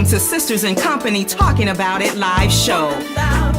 to Sisters in Company Talking About It live show.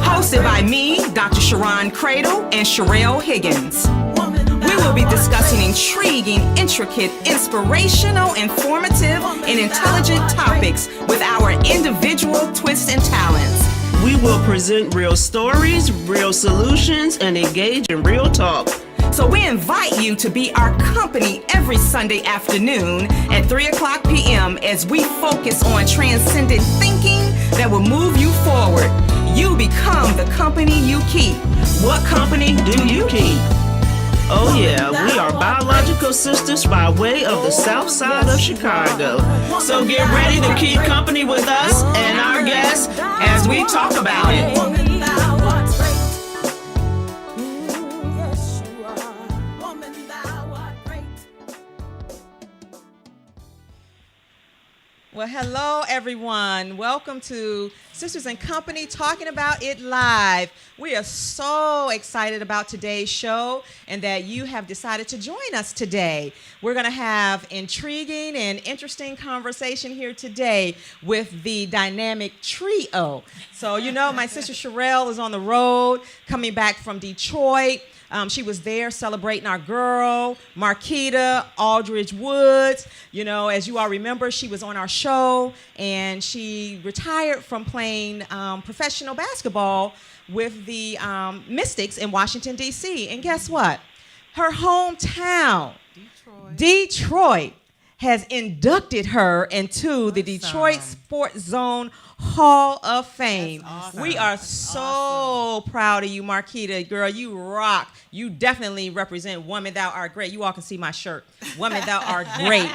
Hosted by me, Dr. Sharon Cradle and Sherelle Higgins. We will be discussing intriguing, intricate, inspirational, informative, and intelligent topics with our individual twists and talents. We will present real stories, real solutions, and engage in real talk. So we invite you to be our company every Sunday afternoon at 3 o'clock p.m. as we focus on transcendent thinking that will move you forward. You become the company you keep. What company do you keep? Oh yeah, we are biological sisters by way of the south side of Chicago. So get ready to keep company with us and our guests as we talk about it. Well, hello, everyone. Welcome to Sisters in Company Talking About It Live. We are so excited about today's show and that you have decided to join us today. We're going to have intriguing and interesting conversation here today with the dynamic trio. So, you know, my sister Sherelle is on the road, coming back from Detroit. She was there celebrating our girl, Marquita Aldridge Woods. You know, as you all remember, she was on our show, and she retired from playing professional basketball with the Mystics in Washington, D.C. And guess what? Her hometown, Detroit, has inducted her into the Detroit Sports Zone Hall of Fame. Awesome. We are so proud of you, Marquita. Girl, you rock. You definitely represent Woman Thou Art Great. You all can see my shirt. Woman Thou Art Great.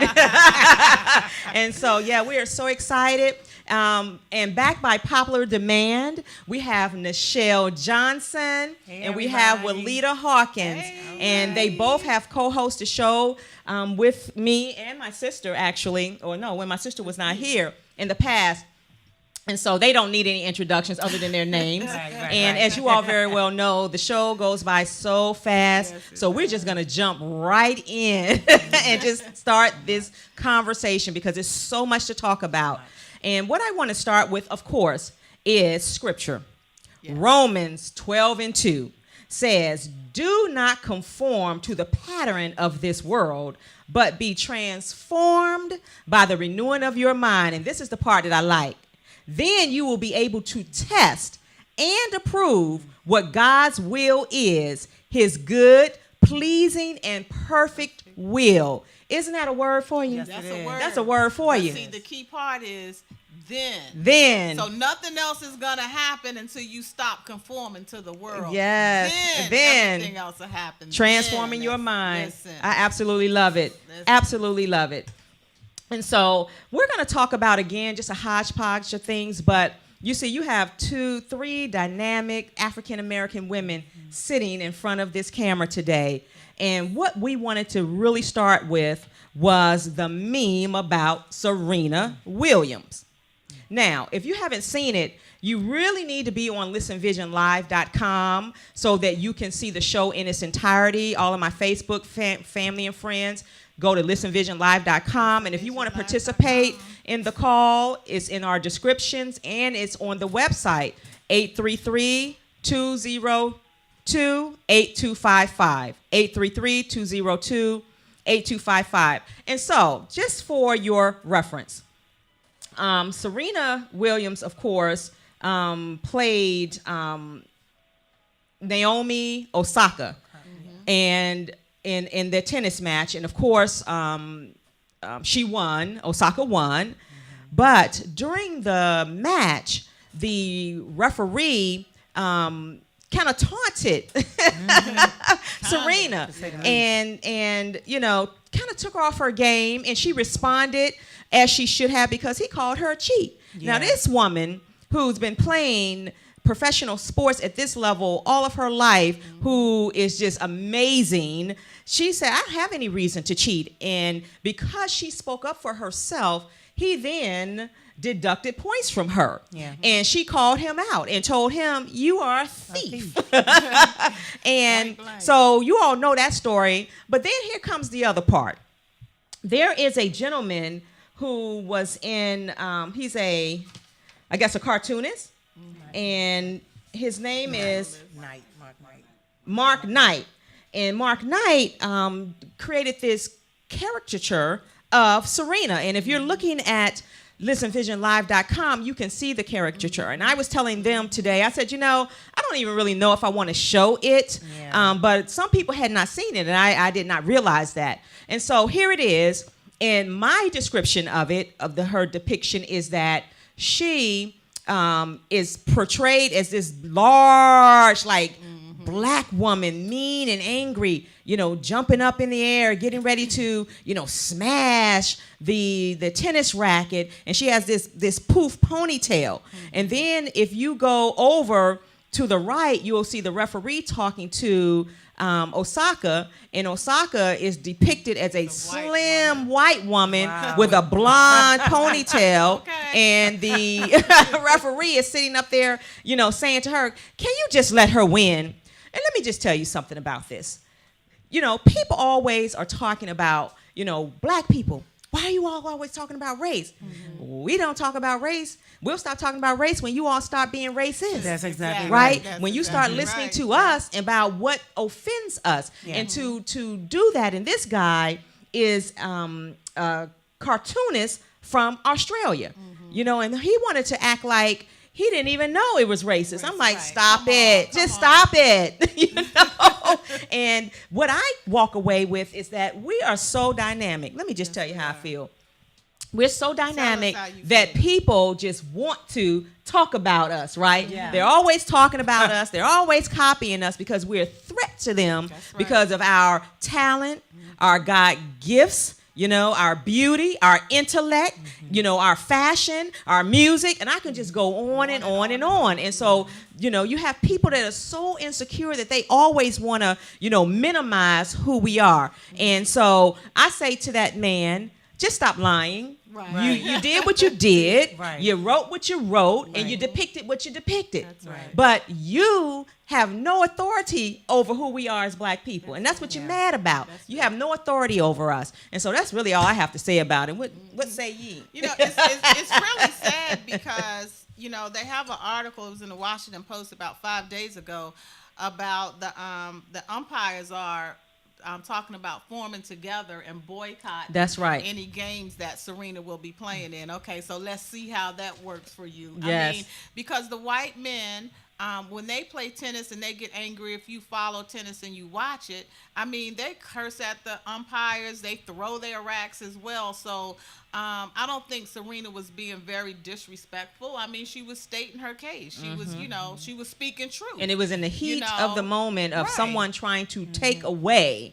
And so, yeah, we are so excited. And backed by popular demand, we have Nichelle Johnson and we have Walita Hawkins. And they both have co-hosted a show with me and my sister, actually. Or no, when my sister was not here in the past. And so they don't need any introductions other than their names. And as you all very well know, the show goes by so fast. So we're just going to jump right in and just start this conversation because there's so much to talk about. And what I want to start with, of course, is scripture. Romans 12:2 says, "Do not conform to the pattern of this world, but be transformed by the renewing of your mind." And this is the part that I like. "Then you will be able to test and approve what God's will is, his good, pleasing, and perfect will." Isn't that a word for you? Yes, that's a word. That's a word for you. See, the key part is then. Then. So nothing else is going to happen until you stop conforming to the world. Yes. Then everything else will happen. Transforming your mind. Listen. I absolutely love it. Listen. Absolutely love it. And so we're going to talk about, again, just a hodgepodge of things, but you see, you have 3 dynamic African-American women sitting in front of this camera today. And what we wanted to really start with was the meme about Serena Williams. Now, if you haven't seen it, you really need to be on listenvisionlive.com so that you can see the show in its entirety. All of my Facebook family and friends, go to listenvisionlive.com. And if you want to participate in the call, it's in our descriptions and it's on the website, 833-202-8255. 833-202-8255. And so, just for your reference, Serena Williams, of course, played Naomi Osaka, and in their tennis match, and of course, she won. Osaka won, but during the match, the referee kind of taunted Serena, and you know, kind of took her off her game, and she responded as she should have because he called her a cheat. Yeah. Now, this woman who's been playing professional sports at this level all of her life, who is just amazing, she said, "I don't have any reason to cheat." And because she spoke up for herself, he then deducted points from her. Yeah. And she called him out and told him, "You are a thief." And so you all know that story. But then here comes the other part. There is a gentleman who was in, he's a cartoonist, and his name is Mark Knight. And Mark Knight created this caricature of Serena. And if you're looking at listenvisionlive.com, you can see the caricature. And I was telling them today, I said, I don't even really know if I want to show it, but some people had not seen it, and I did not realize that. And so here it is. And my description of it, her depiction, is that she is portrayed as this large, black woman, mean and angry, jumping up in the air, getting ready to, smash the tennis racket. And she has this poof ponytail. And then if you go over to the right, you will see the referee talking to Osaka, and Osaka is depicted as a slim white woman with a blonde ponytail, and the referee is sitting up there, saying to her, "Can you just let her win?" And let me just tell you something about this. People always are talking about, black people. Why are you all always talking about race? We don't talk about race. We'll stop talking about race when you all start being racist. That's exactly right. That's when you start listening to us about what offends us, and to do that. And this guy is a cartoonist from Australia, and he wanted to act like he didn't even know it was racist. I'm like, stop it. Just stop it. And what I walk away with is that we are so dynamic. Let me just tell you how I feel. We're so dynamic that people just want to talk about us, right? Yeah. They're always talking about us. They're always copying us because we're a threat to them because of our talent, our God gifts, our beauty, our intellect, our fashion, our music, and I can just go on and on and on. And so, you have people that are so insecure that they always want to, minimize who we are. And so I say to that man, just stop lying. Right. You did what you did. Right. You wrote what you wrote, and you depicted what you depicted. That's right. But you have no authority over who we are as black people, and that's what you're mad about. You have no authority over us, and so that's really all I have to say about it. What say ye? It's really sad because they have an article. It was in the Washington Post about 5 days ago about the umpires are talking about forming together and boycott. That's right. Any games that Serena will be playing in. Okay, so let's see how that works for you. Yes. I mean, because the white men, when they play tennis and they get angry, if you follow tennis and you watch it, I mean, they curse at the umpires. They throw their racks as well. So I don't think Serena was being very disrespectful. I mean, she was stating her case. She was, she was speaking truth. And it was in the heat of the moment of someone trying to take away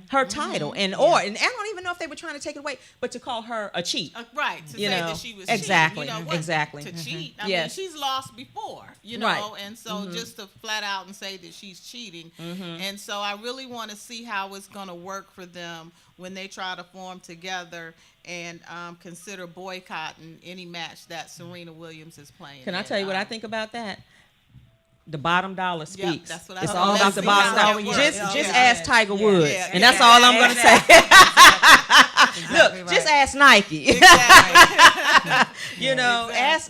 her title. And I don't even know if they were trying to take it away, but to call her a cheat. Right, to say that she was exactly. cheating. Exactly. To cheat. I mean, she's lost before, and so just to flat out and say that she's cheating. And so I really want to see how it's going to work for them when they try to form together and consider boycotting any match that Serena Williams is playing. Can I tell you what I think about that? The bottom dollar speaks. That's what it's all about the bottom dollar. Just ask Tiger Woods, and that's all I'm going to say. Look, just ask Nike.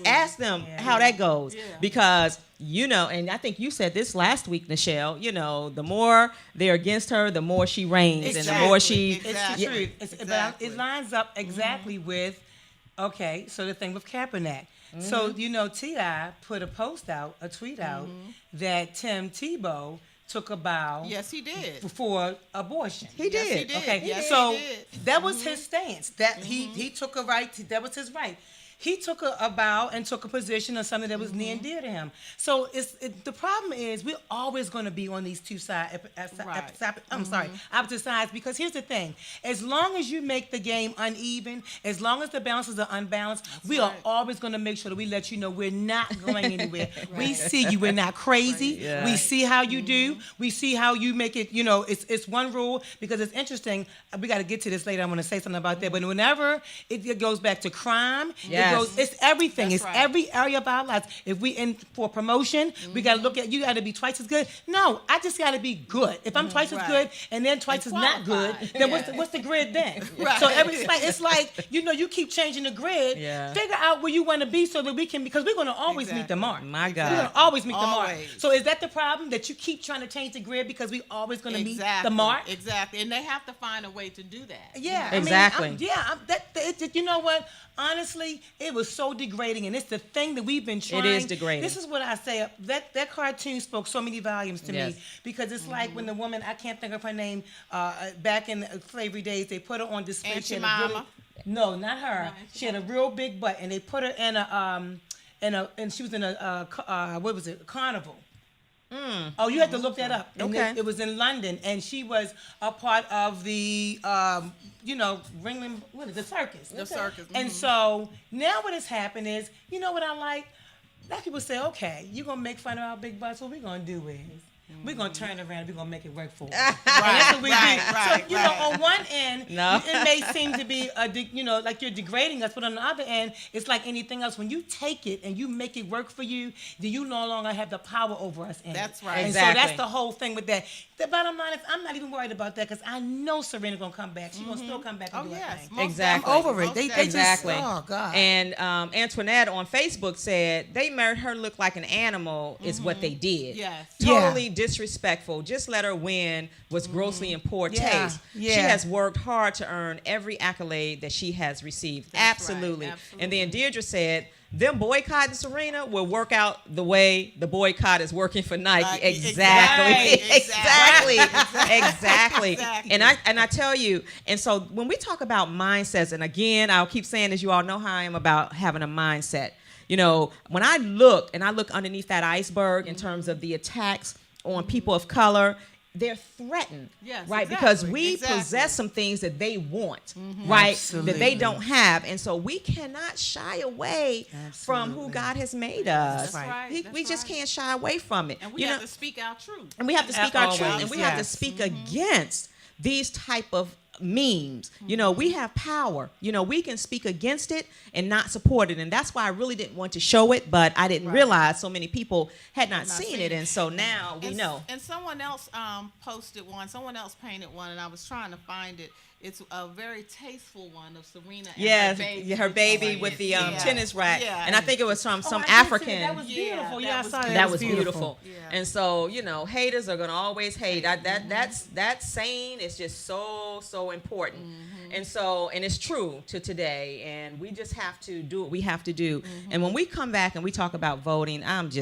Ask them how that goes, because and I think you said this last week, Nichelle. The more they're against her, the more she reigns, and the more she. It's the truth. But it lines up exactly with. Okay, so the thing with Kaepernick. So, T.I. put a tweet out, that Tim Tebow took a bow. Yes, he did. For abortion. He did. Yes, he did. Okay, yes, so he did. That was his stance. That he took a right. That was his right. He took a bow and took a position on something that was near and dear to him. So the problem is we're always going to be on these two sides. Opposite sides. Because here's the thing: as long as you make the game uneven, as long as the balances are unbalanced, we are always going to make sure that we let you know we're not going anywhere. We see you. We're not crazy. Yeah. We see how you do. We see how you make it. It's one rule, because it's interesting. We got to get to this later. I'm going to say something about that. But whenever it goes back to crime, it goes. It's everything. That's It's right. every area of our lives. If we in for promotion, we got to look at, you got to be twice as good. No, I just got to be good. If I'm twice as Right. good and then twice as not good, qualified. then Yeah. what's the grid then? Right. So it's like, you keep changing the grid. Yeah. Figure out where you want to be so that we can, because we're going to always meet the Exactly. mark. My We're God. going to always meet the mark. Always. So is that the problem, that you keep trying to change the grid because we always going to meet Exactly. the mark? Exactly. And they have to find a way to do that. Yeah, Exactly. You know what? Honestly, it was so degrading, and it's the thing that we've been trying. is degrading. This is what I say. That cartoon spoke so many volumes to Yes. me, because it's like when the woman, I can't think of her name, back in the slavery days, they put her on display. Aunt She had a Jemima? really- no, not her. Aunt She had a real big butt, and they put her in and she was in what was it? A carnival. Oh, you had to look that up. And Okay. it was in London, and she was a part of the, Ringling, what is it, circus. The circus. And so now what has happened is, you know what I like? Black people say, okay, you're going to make fun of our big butts. What we're going to do is, we're going to turn around and we're going to make it work for us. And that's what we do. right, So, right. on one end, No. it may seem to be, like you're degrading us, but on the other end, it's like anything else. When you take it and you make it work for you, then you no longer have the power over us in it. That's right. And Exactly. so that's the whole thing with that. The bottom line is, I'm not even worried about that, because I know Serena's going to come back. She's going to still come back and Oh, do her yes. thing. Most Exactly. I'm definitely. over it. Most They definitely. Exactly. Oh, God. And Antoinette on Facebook said they made her look like an animal is what they did. Yes. Totally disrespectful. Just let her win was grossly in poor Yeah. taste. Yeah. She has worked hard to earn every accolade that she has received. That's right. Absolutely. Absolutely. And then Deirdre said, them boycotting Serena will work out the way the boycott is working for Nike. Exactly. Exactly. Exactly. Exactly. And I tell you, and so when we talk about mindsets, and again, I'll keep saying this, you all know how I am about having a mindset. When I look underneath that iceberg in terms of the attacks on people of color, they're threatened, Yes, right? exactly, Because we exactly. possess some things that they want, right? Absolutely. That they don't have. And so we cannot shy away from who Absolutely. God has made us. That's right. We That's just right. can't shy away from it. And we have to speak our truth. And we have to speak our truth, Always, and we have to yes. speak against these type of memes. We have power. We can speak against it and not support it. And that's why I really didn't want to show it, but I didn't realize so many people had not seen it. And so now we know. And someone else posted one. Someone else painted one, and I was trying to find it. It's a very tasteful one of Serena and Yes, her baby. baby with the Yeah. tennis racket. Yeah. And I think it was from some I did see it. African. That was beautiful. Yeah, I saw it. That was beautiful. Yeah. And so, haters are going to always hate. That saying is just so important. And so, and it's true to today. And we just have to do what we have to do. And when we come back and we talk about voting, I don't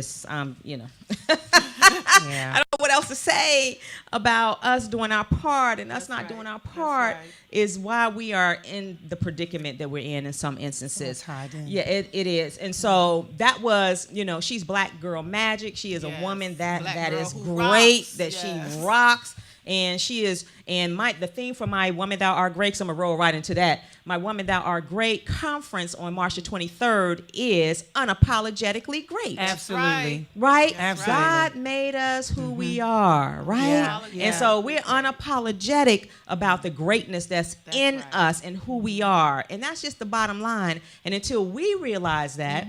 know what else to say about us doing our part, and us not doing our part right. is why we are in the predicament that we're in some instances. So tied in. Yeah, it is. And so that was, she's Black Girl Magic. She is a Yes. woman that Black that girl is who great, rocks. that Yes. she rocks. And she is, and the theme for my Woman Thou Art Great, so I'm going to roll right into that. My Woman Thou Art Great conference on March the 23rd is Unapologetically Great. Absolutely. Right? Absolutely. God made us who we are, right? Yeah, yeah. And so we're unapologetic about the greatness that's in right. us and who we are. And that's just the bottom line. And until we realize that,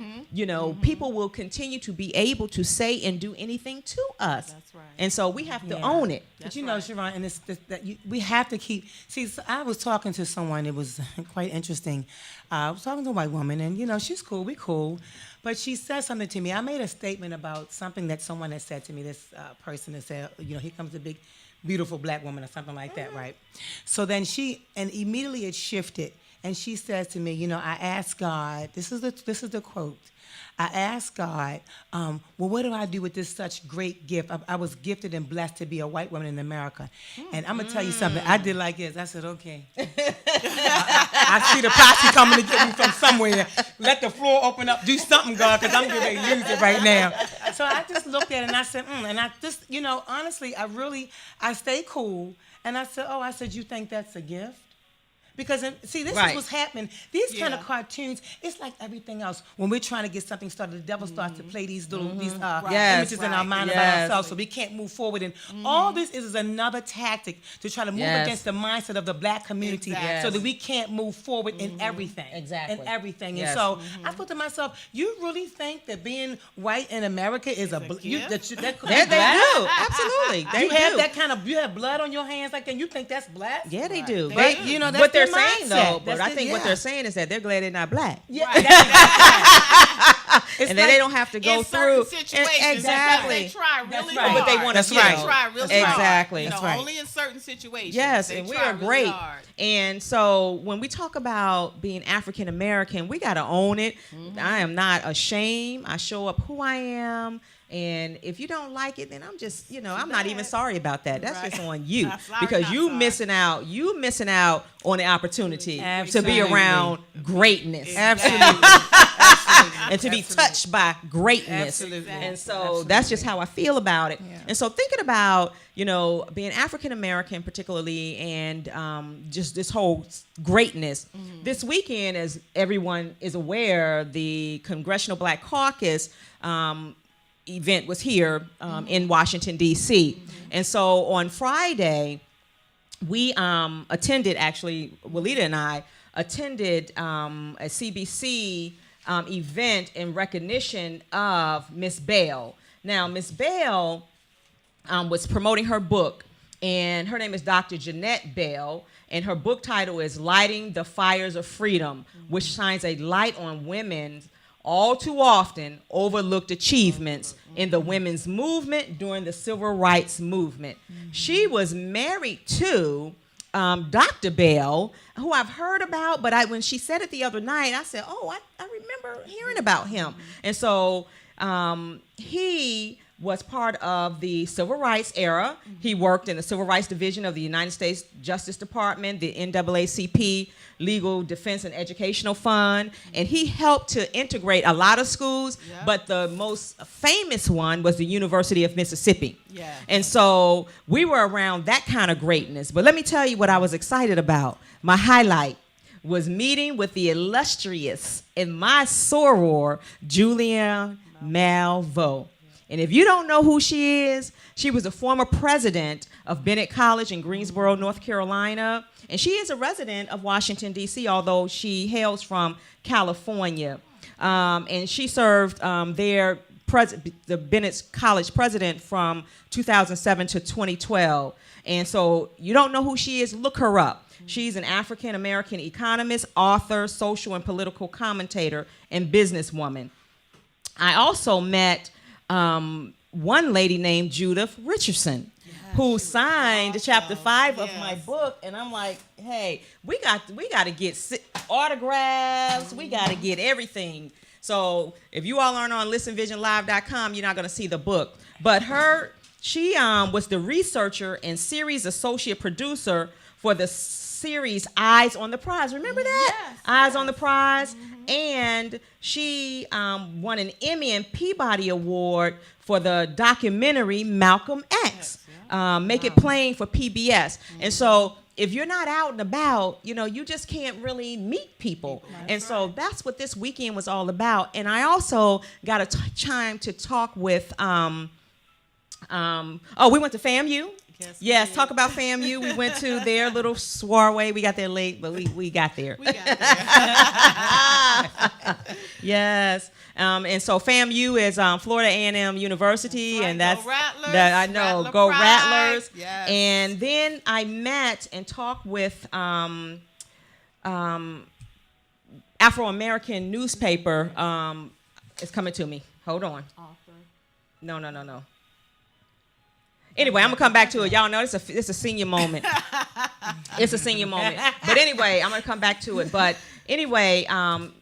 people will continue to be able to say and do anything to us. That's right. And so we have to Yeah. own it. But Sharon, and we have to keep. See, so I was talking to someone. It was quite interesting. I was talking to a white woman, and she's cool. We cool, but she said something to me. I made a statement about something that someone had said to me. This person had said, here comes a big, beautiful Black woman or something like that, right? So then and immediately it shifted, and she says to me, I asked God. This is the quote. I asked God, well, what do I do with this such great gift? I was gifted and blessed to be a white woman in America. And I'm going to tell you something. I did like this. I said, okay. I see the posse coming to get me from somewhere. Let the floor open up. Do something, God, because I'm getting ready to use it right now. So I just looked at it and I said, and I just, honestly, I stayed cool. And I said, you think that's a gift? Because see, this Right. is what's happening. These kind of Yeah. cartoons, it's like everything else. When we're trying to get something started, the devil starts to play these little Yes, images in our mind about yes. ourselves, so we can't move forward. And all this is another tactic to try to move Yes. against the mindset of the black community, Exactly. so that we can't move forward in everything. Exactly. In everything. Yes. And so I thought to myself, you really think that being white in America is a that gift? that could They be black? do. Absolutely. They You have do. that kind of, you have blood on your hands like that, and you think that's black? Yeah, they do. They But do. You know, that's what they're their saying, mindset. though, but That's I the- think what yeah. they're saying is that they're glad they're not black. Yeah, Right. It's And then they don't have to go in through. certain situations, exactly. They try really That's right. hard. But they wanna Yeah, see it. They try really Exactly. hard. That's right. Only in certain situations. Yes, they and we try are really great. hard. And so when we talk about being African American, we got to own it. I am not ashamed. I show up who I am. And if you don't like it, then I'm just, I'm not even sorry about that. That's Right. just on you. Not sorry, Because not you sorry. missing out on the opportunity to Absolutely. be around greatness. Absolutely. And to be touched by greatness. Absolutely. And so Absolutely. that's just how I feel about it. Yeah. And so thinking about, being African American particularly, and just this whole greatness. This weekend, as everyone is aware, the Congressional Black Caucus event was here in Washington, D.C. And so on Friday, we attended, actually, Walida and I attended a CBC event in recognition of Miss Bell. Now, Miss Bell was promoting her book, and her name is Dr. Jeanette Bell, and her book title is Lighting the Fires of Freedom, which shines a light on women's all too often overlooked achievements in the women's movement during the civil rights movement. She was married to Dr. Bell, who I've heard about, but when she said it the other night, I said, oh, I remember hearing about him. And so he was part of the civil rights era. He worked in the Civil Rights Division of the United States Justice Department, the NAACP Legal Defense and Educational Fund, and he helped to integrate a lot of schools, but the most famous one was the University of Mississippi. Yeah. And so we were around that kind of greatness. But let me tell you what I was excited about. My highlight was meeting with the illustrious in my soror, Julia Malveaux. And if you don't know who she is, she was a former president of Bennett College in Greensboro, North Carolina. And she is a resident of Washington, D.C., although she hails from California. And she served the Bennett College president from 2007 to 2012. And so you don't know who she is, look her up. She's an African-American economist, author, social and political commentator, and businesswoman. I also met one lady named Judith Richardson, who signed chapter 5 of my book, and I'm like, hey, we got to get autographs, we got to get everything. So if you all aren't on listenvisionlive.com, you're not going to see the book. But she was the researcher and series associate producer for the series Eyes on the Prize. Remember that? Yes, Eyes on the Prize. And she won an Emmy and Peabody Award for the documentary Malcolm X. Make It Plain for PBS. And so if you're not out and about, you just can't really meet people. And so that's what this weekend was all about. And I also got a time to talk with, we went to FAMU. Yes, talk about FAMU. We went to their little soiree. We got there late, but we got there. We got there. Yes. And so FAMU is Florida A&M University, That's right. and that's Go Rattlers. that I know. Rattler Go Pride. Rattlers. Yes. And then I met and talked with Afro-American newspaper. It's coming to me. Hold on. No. Anyway, I'm gonna come back to it. Y'all know it's a senior moment. It's a senior moment. But anyway, I'm gonna come back to it. But anyway,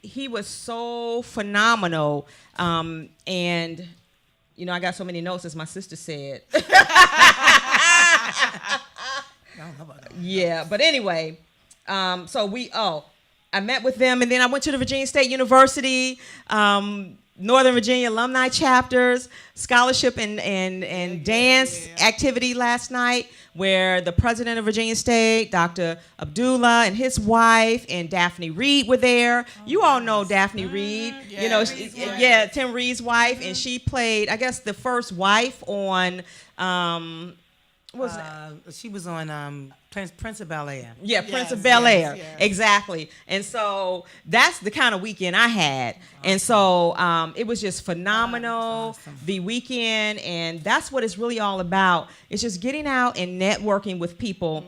he was so phenomenal. And I got so many notes, as my sister said. Yeah, but anyway, so I met with them, and then I went to the Virginia State University. Northern Virginia alumni chapters, scholarship and dance activity last night where the president of Virginia State, Dr. Abdullah, and his wife and Daphne Reed were there. You all know Daphne Reed, Tim Reed's wife, and she played, I guess, the first wife on, she was on Prince of Bel-Air. Yeah, Prince of Bel-Air. Yes. Exactly. And so that's the kind of weekend I had. Awesome. And so it was just phenomenal, the weekend. And that's what it's really all about. It's just getting out and networking with people.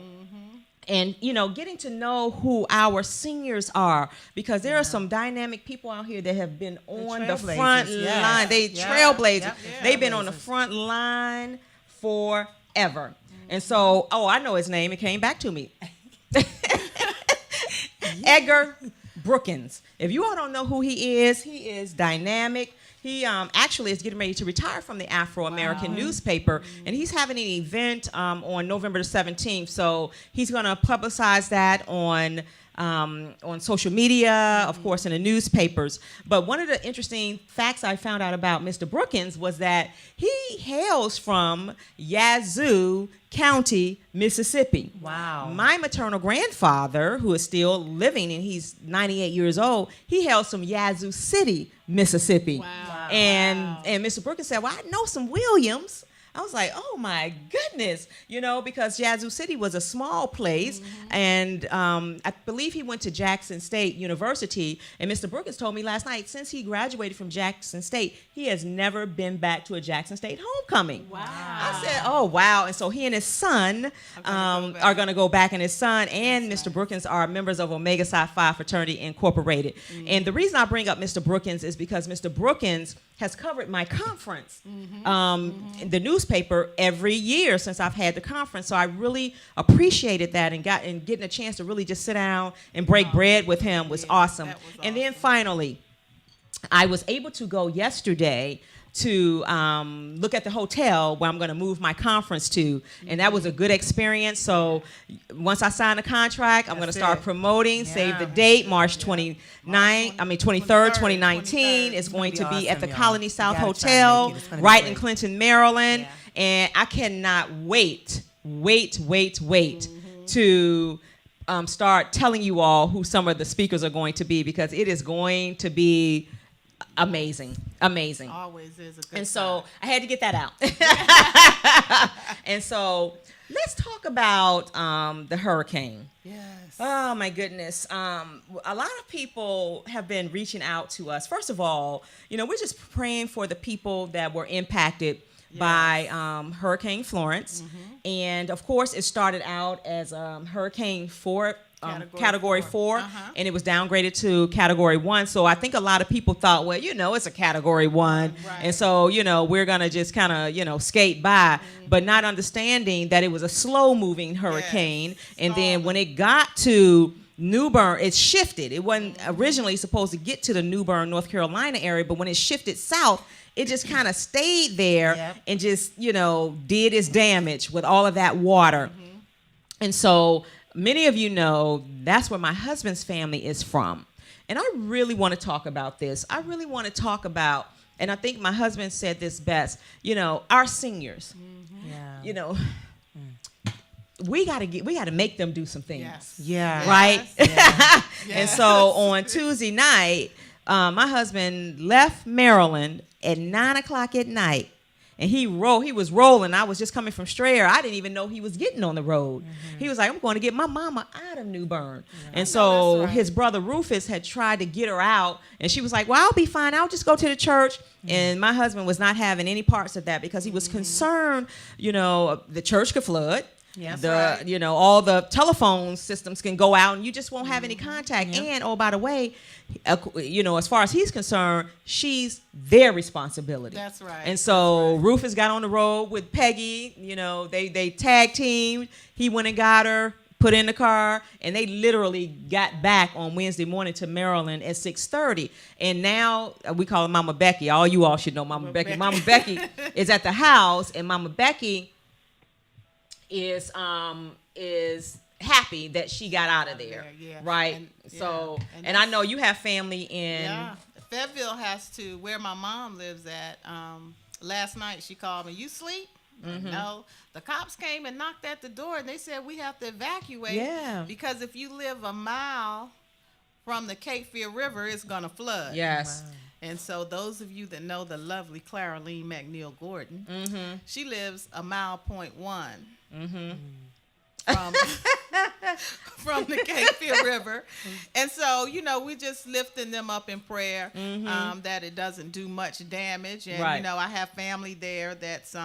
And, getting to know who our seniors are, because there are some dynamic people out here that have been on the front line. They trailblazers. Yep. They've been on the front line forever. And so, I know his name. It came back to me. Edgar Brookins. If you all don't know who he is dynamic. He actually is getting ready to retire from the Afro-American newspaper, and he's having an event on November the 17th. So he's going to publicize that on social media, of course, in the newspapers. But one of the interesting facts I found out about Mr. Brookins was that he hails from Yazoo County, Mississippi. Wow. My maternal grandfather, who is still living, and he's 98 years old, he hails from Yazoo City, Mississippi. Wow. And Mr. Brookins said, well, I know some Williams. I was like, oh my goodness, because Yazoo City was a small place, and I believe he went to Jackson State University, and Mr. Brookins told me last night, since he graduated from Jackson State, he has never been back to a Jackson State homecoming. Wow. I said, oh, wow. And so he and his son are going to go back, and his son and Mr. Brookins are members of Omega Psi Phi Fraternity Incorporated. And the reason I bring up Mr. Brookins is because Mr. Brookins has covered my conference in the newspaper every year since I've had the conference. So I really appreciated that, and getting a chance to really just sit down and break bread with him was awesome. And then finally, I was able to go yesterday to look at the hotel where I'm going to move my conference to, and that was a good experience. So once I sign the contract, I'm going to start promoting. Save the date, March 23rd, 2019. It's going to be at the Colony South Hotel, right in Clinton, Maryland, and I cannot wait to start telling you all who some of the speakers are going to be, because it is going to be amazing. Always is a good And so I had to get that out. And so let's talk about the hurricane. Yes. Oh my goodness. A lot of people have been reaching out to us. First of all, we're just praying for the people that were impacted by Hurricane Florence. And of course, it started out as Hurricane Category 4, and it was downgraded to Category 1. So I think a lot of people thought, well, it's a Category 1, and so we're gonna just kind of skate by, but not understanding that it was a slow-moving hurricane. And then when it got to New Bern, it shifted. It wasn't originally supposed to get to the New Bern, North Carolina area, but when it shifted south, it just kind of stayed there and just did its damage with all of that water. And so many of you know that's where my husband's family is from. And I really want to talk about this. I really want to talk about, and I think my husband said this best, our seniors. We got to make them do some things. Right? And so on Tuesday night, my husband left Maryland at 9 o'clock at night. And he was rolling. I was just coming from Strayer. I didn't even know he was getting on the road. He was like, I'm going to get my mama out of New Bern. And so his brother Rufus had tried to get her out. And she was like, well, I'll be fine. I'll just go to the church. And my husband was not having any parts of that because he was concerned, the church could flood. All the telephone systems can go out and you just won't have any contact. And, oh, by the way, as far as he's concerned, she's their responsibility. That's right. And so Rufus got on the road with Peggy. They tag teamed. He went and got her, put in the car, and they literally got back on Wednesday morning to Maryland at 6:30. And now we call her Mama Becky. All you all should know Mama Becky. Mama Becky is at the house, and Mama Becky is happy that she got out of there, right? And I know you have family in Fayetteville has to, where my mom lives at, last night she called me, you sleep? No. The cops came and knocked at the door and they said we have to evacuate. Yeah. Because if you live a mile from the Cape Fear River, it's going to flood. Yes. And so those of you that know the lovely Claraline McNeil Gordon, she lives a mile .1 from the Cape Fear River. And so, you know, we just lifting them up in prayer that it doesn't do much damage. And, you know, I have family there that's,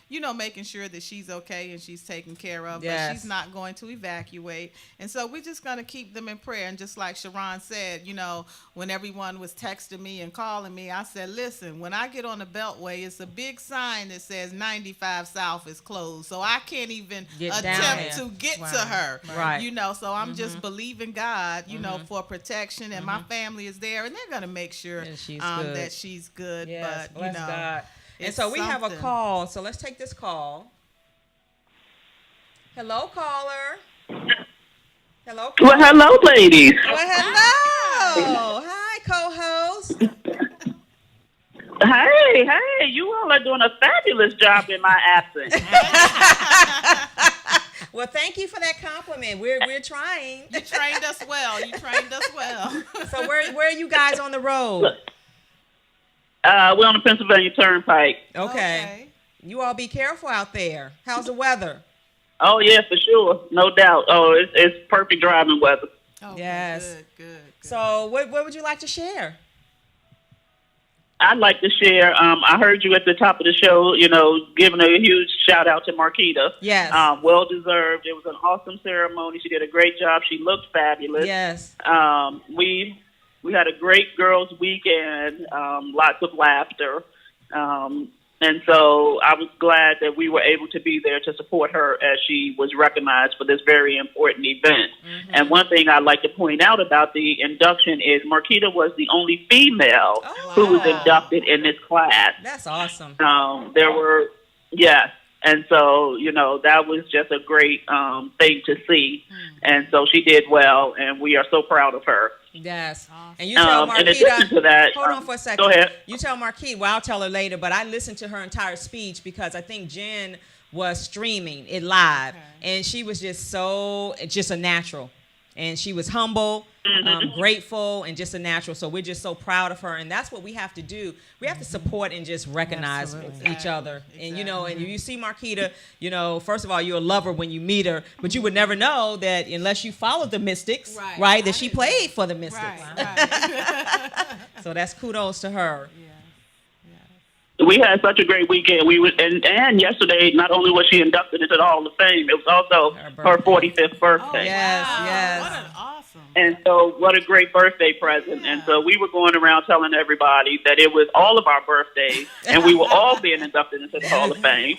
you know, making sure that she's okay and she's taken care of. Yes. But she's not going to evacuate. And so we're just going to keep them in prayer. And just like Sharon said, you know, when everyone was texting me and calling me, I said, listen, when I get on the Beltway, it's a big sign that says 95 South is closed. So I can't even Get down attempt there. to get to her. Right. You know, so I'm just believing God, you know, for protection, and my family is there, and they're going to make sure And she's good. that she's good. Yes, But, you bless know, God. And it's so we have a something. call. So let's take this call. Hello, caller. Hello, Well, caller. hello, ladies. Well, hello. Hi, co-host. Hey, you all are doing a fabulous job in my absence. Well, thank you for that compliment. We're trying. You trained us well. You trained us well. So where are you guys on the road? We're on the Pennsylvania Turnpike. Okay. You all be careful out there. How's the weather? Oh, yeah, for sure. No doubt. Oh, it's perfect driving weather. Okay, Yes. Good. So what would you like to share? I'd like to share, I heard you at the top of the show, you know, giving a huge shout out to Marquita. Yes. Well deserved. It was an awesome ceremony. She did a great job. She looked fabulous. Yes. We had a great girls' weekend, lots of laughter. And so I was glad that we were able to be there to support her as she was recognized for this very important event. And one thing I'd like to point out about the induction is Marquita was the only female who was inducted in this class. That's awesome. There were, yes. And so, you know, that was just a great thing to see. And so she did well, and we are so proud of her. Yes. And you tell in addition Marquita, to that, hold on for a second. go ahead. You tell Marquita, well, I'll tell her later, but I listened to her entire speech because I think Jen was streaming it live. And she was just a natural. And she was humble, grateful, and just a natural. So we're just so proud of her. And that's what we have to do. We have to support and just recognize each other. And, you know, and you see Marquita, you know, first of all, you're a lover when you meet her. But you would never know that unless you followed the Mystics, right, that she played for the Mystics. Right. So that's kudos to her. We had such a great weekend. And yesterday, not only was she inducted into the Hall of Fame, it was also her 45th birthday. Yes, yes. What an awesome. And so what a great birthday present. And so we were going around telling everybody that it was all of our birthdays, and we were all being inducted into the Hall of Fame.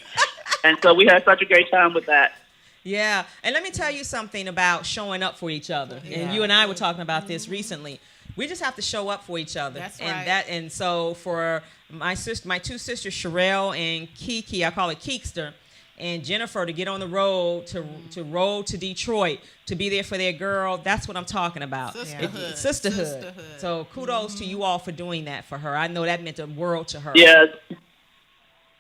And so we had such a great time with that. Yeah, and let me tell you something about showing up for each other. And you and I were talking about this recently. We just have to show up for each other. That's and right. And so for my two sisters, Sherelle and Kiki, I call it Keekster, and Jennifer, to get on the road to roll to Detroit to be there for their girl. That's what I'm talking about. Sisterhood. Sisterhood. So kudos to you all for doing that for her. I know that meant the world to her. Yes.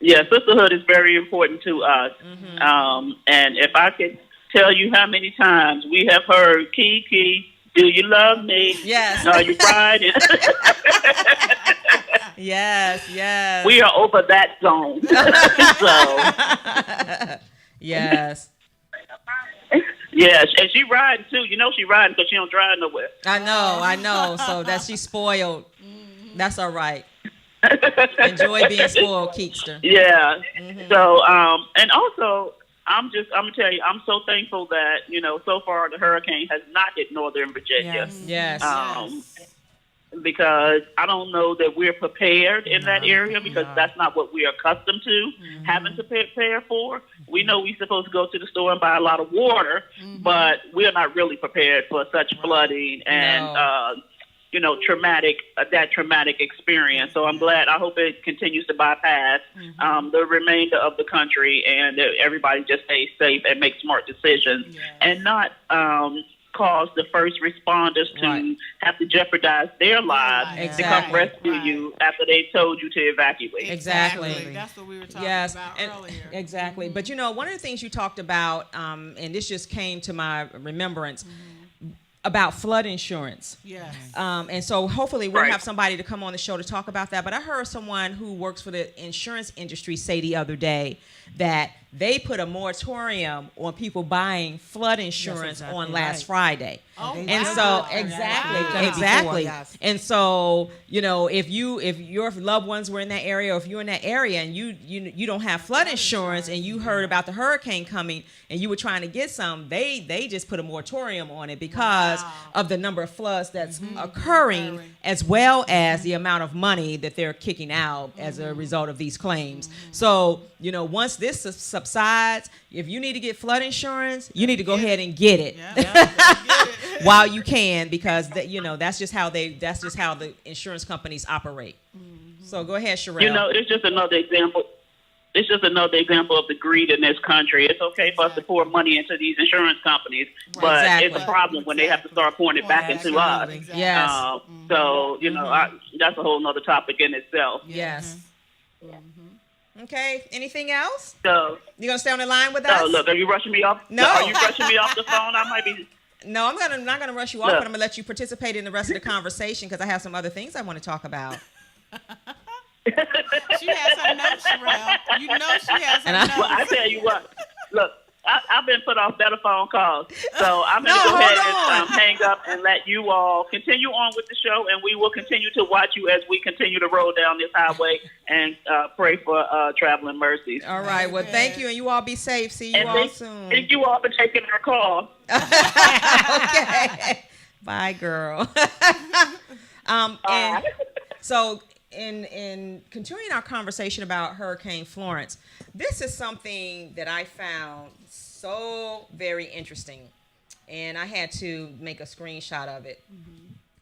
Yeah, sisterhood is very important to us. And if I could tell you how many times we have heard, Kiki, do you love me? Yes. Are you riding? Yes. We are over that zone. So, Yes. yeah, and she riding too. You know she riding because she don't drive nowhere. I know. So that she's spoiled. That's all right. Enjoy being spoiled, Keekster. Yeah. So, and also, I'm gonna tell you, I'm so thankful that, you know, so far the hurricane has not hit Northern Virginia. Yes. Because I don't know that we're prepared in that area, because that's not what we are accustomed to having to prepare for. We know we're supposed to go to the store and buy a lot of water, but we're not really prepared for such flooding and you know, that traumatic experience. So I'm glad. I hope it continues to bypass the remainder of the country, and that everybody just stays safe and makes smart decisions, and not cause the first responders to have to jeopardize their lives to come rescue you after they told you to evacuate. Exactly. That's what we were talking about earlier. Exactly. But you know, one of the things you talked about, and this just came to my remembrance, about flood insurance. Yes. And so hopefully we'll have somebody to come on the show to talk about that. But I heard someone who works for the insurance industry say the other day that they put a moratorium on people buying flood insurance on last Friday. And so exactly. And so, you know, if your loved ones were in that area, or if you're in that area and you don't have flood insurance and you heard about the hurricane coming and you were trying to get some, they just put a moratorium on it because of the number of floods that's occurring, as well as the amount of money that they're kicking out as a result of these claims. So, you know, once this subsides, if you need to get flood insurance, you need to go ahead and get it while you can, because that's just how the insurance companies operate. So go ahead, Sherelle. You know, it's just another example. It's just another example of the greed in this country. It's okay for us to pour money into these insurance companies, but it's a problem when they have to start pouring it back into us. Yes. So, you know, that's a whole nother topic in itself. Yes. Okay. Anything else? So you gonna stay on the line with us? No, look, are you rushing me off? No. Are you rushing me off the phone? I might be. No, I'm not gonna rush you off, but I'm gonna let you participate in the rest of the conversation because I have some other things I want to talk about. She has her notes, Sherelle. You know she has her notes. Well, I tell you what. Look, I've been put off better phone calls, so I'm going to go ahead and hang up and let you all continue on with the show, and we will continue to watch you as we continue to roll down this highway and pray for traveling mercies. All right. Well, thank you, and you all be safe. See you all soon. Thank you all for taking our call. Okay. Bye, girl. And so in continuing our conversation about Hurricane Florence, this is something that I found so very interesting, and I had to make a screenshot of it.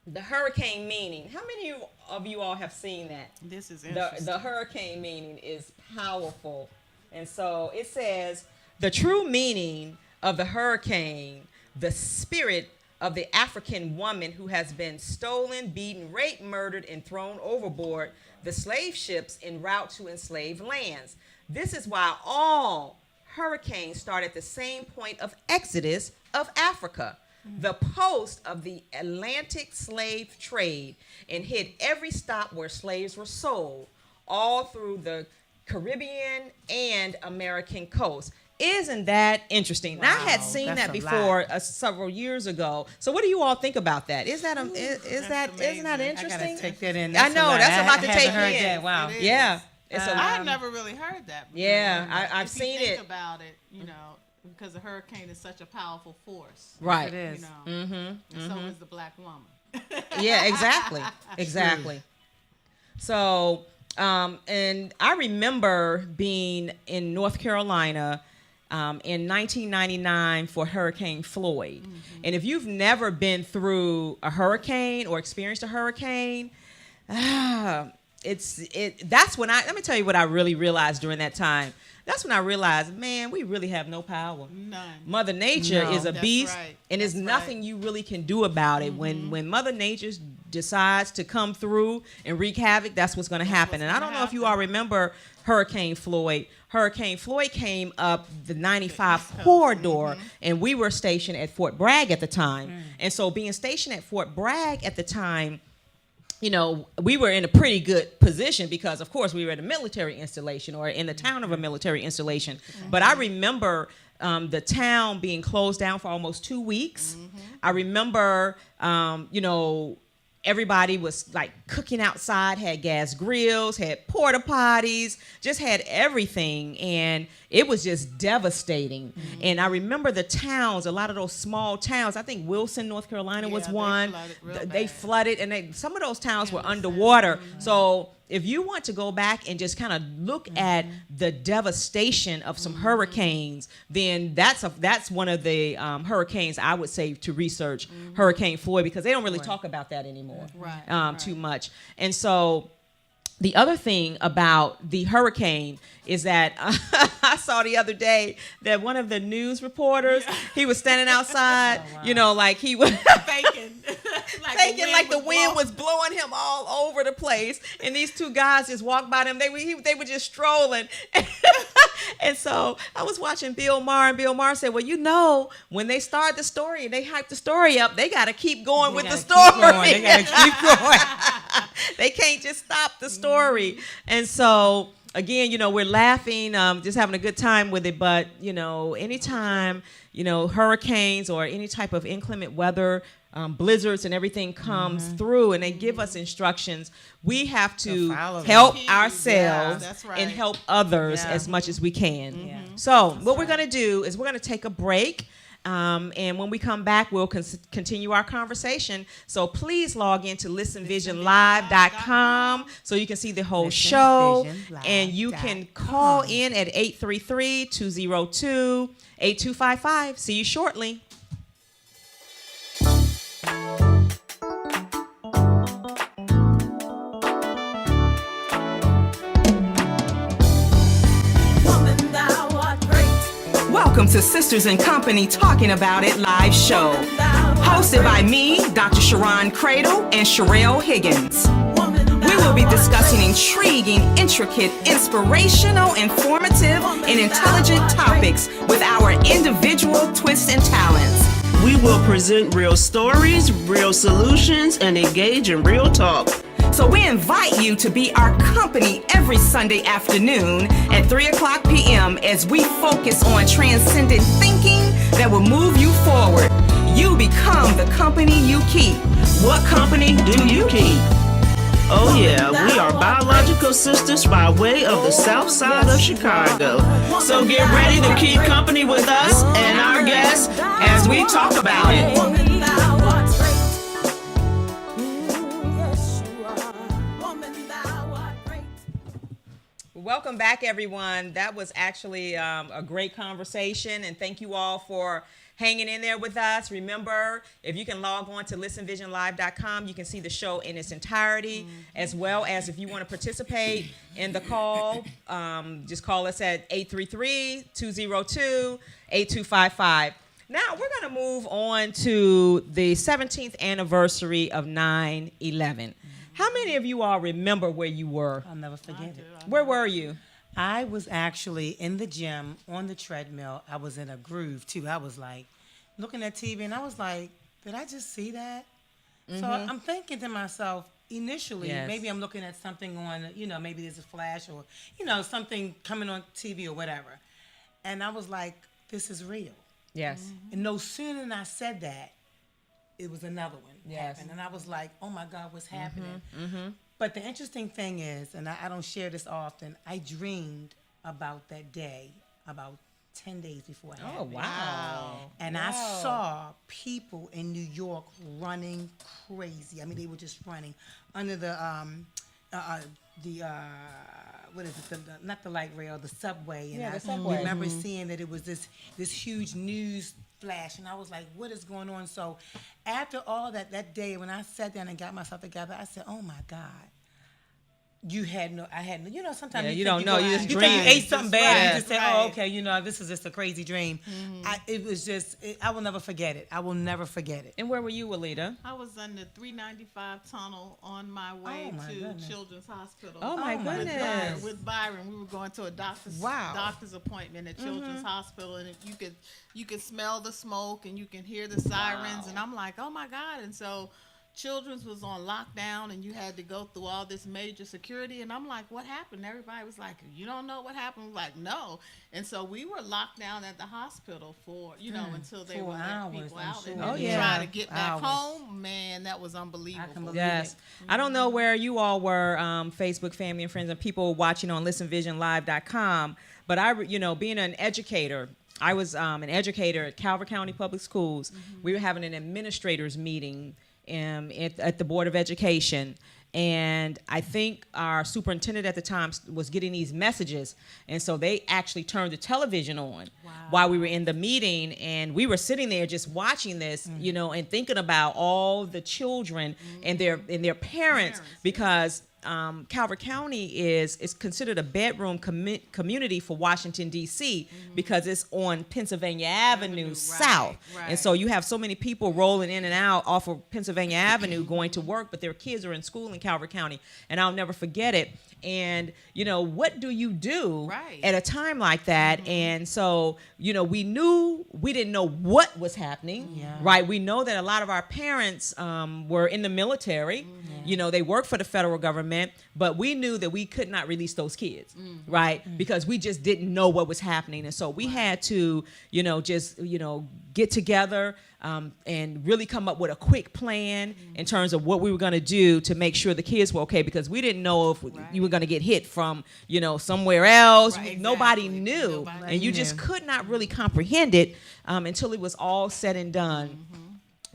The hurricane meaning. How many of you all have seen that? This is interesting. The hurricane meaning is powerful. And so it says, the true meaning of the hurricane, the spirit of the African woman who has been stolen, beaten, raped, murdered, and thrown overboard the slave ships en route to enslaved lands. This is why all hurricanes start at the same point of exodus of Africa, the post of the Atlantic slave trade, and hit every stop where slaves were sold, all through the Caribbean and American coast. Isn't that interesting? Wow, now, I had seen that before several years ago. So what do you all think about that? Isn't that interesting? I gotta take that in. I know that's a lot to take in. That. Wow. Yeah. I had never really heard that before. Yeah, I've seen it. Think about it, you know, because the hurricane is such a powerful force. Right. It is. You know, and so is the black woman. Yeah, exactly. So, and I remember being in North Carolina in 1999 for Hurricane Floyd. And if you've never been through a hurricane or experienced a hurricane, that's when let me tell you what I really realized during that time. That's when I realized, man, we really have no power. None. Mother Nature is a beast, and there's nothing you really can do about it. When Mother Nature decides to come through and wreak havoc, that's what's going to happen. And I don't know if you all remember Hurricane Floyd. Hurricane Floyd came up the 95 corridor, and we were stationed at Fort Bragg at the time. And so being stationed at Fort Bragg at the time, you know, we were in a pretty good position because, of course, we were at a military installation or in the town of a military installation. But I remember the town being closed down for almost 2 weeks. I remember, you know, everybody was like cooking outside, had gas grills, had porta potties, just had everything. And it was just devastating. And I remember the towns, a lot of those small towns, I think Wilson, North Carolina was one. They flooded, and some of those towns were underwater. So if you want to go back and just kind of look at the devastation of some hurricanes, then that's one of the hurricanes I would say to research, Hurricane Floyd, because they don't really talk about that anymore too much. And so the other thing about the hurricane is that I saw the other day that one of the news reporters, he was standing outside, like he was Faking. like the wind was blowing him all over the place. And these two guys just walked by them. They were just strolling. And so I was watching Bill Maher, and Bill Maher said, well, when they start the story and they hype the story up, they got to keep going with the story. They got to keep going. They can't just stop the story. And so, again, we're laughing, just having a good time with it. But, anytime, hurricanes or any type of inclement weather, blizzards and everything comes through and they give us instructions, we have to help ourselves that's right. and help others as much as we can. So what we're going to do is we're going to take a break. And when we come back, we'll continue our conversation. So please log in to listenvisionlive.com so you can see the whole show. And you can call in at 833-202-8255. See you shortly. Welcome to Sisters in Company Talking About It live show. Hosted by me, Dr. Sharon Cradle, and Sherelle Higgins. We will be discussing intriguing, intricate, inspirational, informative, and intelligent topics with our individual twists and talents. We will present real stories, real solutions, and engage in real talk. So we invite you to be our company every Sunday afternoon at 3:00 p.m. as we focus on transcendent thinking that will move you forward. You become the company you keep. What company do you keep? Oh yeah, we are biological sisters by way of the South Side of Chicago. So get ready to keep company with us and our guests as we talk about it. Welcome back, everyone. That was actually a great conversation, and thank you all for hanging in there with us. Remember, if you can log on to listenvisionlive.com, you can see the show in its entirety, as well as if you want to participate in the call, just call us at 833-202-8255. Now, we're going to move on to the 17th anniversary of 9/11. How many of you all remember where you were? I'll never forget it. Where were you? I was actually in the gym on the treadmill. I was in a groove too. I was like looking at TV and I was like, did I just see that? So I'm thinking to myself, initially, maybe I'm looking at something on, maybe there's a flash or, something coming on TV or whatever. And I was like, this is real. Yes. And no sooner than I said that, it was another one Yes. happened. And I was like, oh my God, what's happening? But the interesting thing is, and I don't share this often, I dreamed about that day about 10 days before it happened. Oh, wow. And I saw people in New York running crazy. I mean, they were just running under the what is it? Not the light rail, the subway. And the I subway. remember seeing that it was this huge news flash, and I was like, what is going on? So after all that day, when I sat down and got myself together, I said, oh my God. I had no, sometimes you don't know, you just think dream. you ate something bad, you just say, Right. oh, okay, this is just a crazy dream. It was just, I will never forget it. I will never forget it. And where were you, Walida? I was on the 395 tunnel on my way Oh, my to goodness. Children's Hospital. Oh, my goodness. With Byron, we were going to a doctor's appointment at Children's Hospital, and you could smell the smoke and you can hear the sirens, and I'm like, oh my God! And so Children's was on lockdown, and you had to go through all this major security, and I'm like, what happened? Everybody was like, you don't know what happened? I'm like, no. And so we were locked down at the hospital for, until they 4 would let hours, people I'm out. sure. And Oh, then yeah. try to get back Hours. home. Man, that was unbelievable. I can believe Yes. I don't know where you all were, Facebook family and friends and people watching on listenvisionlive.com, but being an educator, I was an educator at Calvert County Public Schools. We were having an administrators meeting at the Board of Education. And I think our superintendent at the time was getting these messages. And so they actually turned the television on while we were in the meeting. And we were sitting there just watching this, and thinking about all the children and their parents, because Calvert County is considered a bedroom community for Washington, D.C. because it's on Pennsylvania Avenue South. right. And so you have so many people rolling in and out off of Pennsylvania Avenue going to work, but their kids are in school in Calvert County. And I'll never forget it. And, what do you do at a time like that? And so, we didn't know what was happening, right? We know that a lot of our parents were in the military. They worked for the federal government, but we knew that we could not release those kids, right? Because we just didn't know what was happening. And so we had to, get together and really come up with a quick plan in terms of what we were going to do to make sure the kids were okay, because we didn't know if you were going to get hit from, somewhere else. Nobody knew. And you just could not really comprehend it until it was all said and done.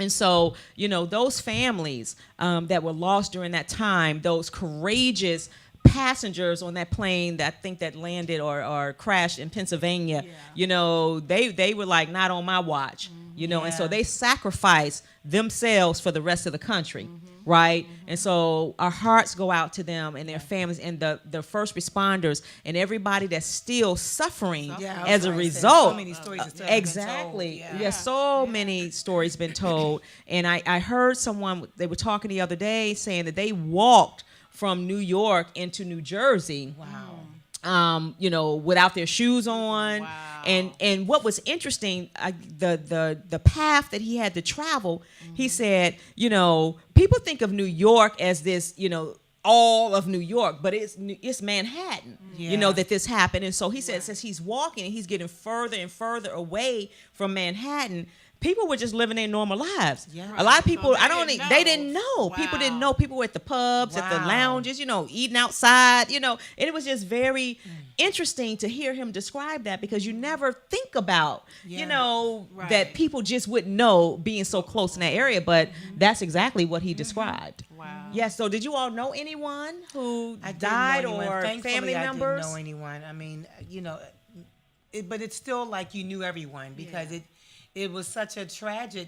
And so, those families that were lost during that time, those courageous passengers on that plane that landed or crashed in Pennsylvania, they were like, not on my watch, and so they sacrificed themselves for the rest of the country. Right. And so our hearts go out to them and their families and the first responders and everybody that's still suffering as a result. So many stories are still Exactly. been told. Yeah, so many stories been told. And I heard someone, they were talking the other day saying that they walked from New York into New Jersey. Wow. Without their shoes on. Wow. And what was interesting, the path that he had to travel, he said, people think of New York as this, all of New York, but it's Manhattan, that this happened. And so he said, since he's walking and he's getting further and further away from Manhattan, people were just living their normal lives. Yeah. A lot of people, they didn't know. Wow. People didn't know. People were at the pubs, at the lounges, eating outside, and it was just very interesting to hear him describe that, because you never think about, that people just wouldn't know being so close in that area, but that's exactly what he described. Wow. Yes. So did you all know anyone who died or family members? I didn't know anyone. I mean, but it's still like you knew everyone, because it was such a tragedy.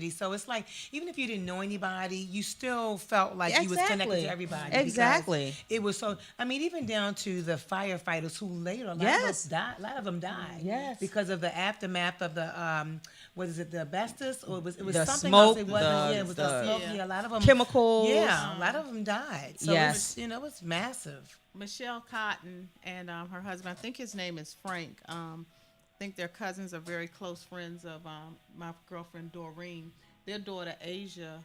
So it's like, even if you didn't know anybody, you still felt like you was connected to everybody. Exactly. It was so, even down to the firefighters who later, a lot of them died. Yes. Because of the aftermath of the, the asbestos? Or it was the something smoke, else. It wasn't, it was the smoke. Yeah, a lot of them. Chemicals. Yeah, a lot of them died. So it was massive. Michelle Cotton and her husband, I think his name is Frank. I think their cousins are very close friends of my girlfriend Doreen. Their daughter Asia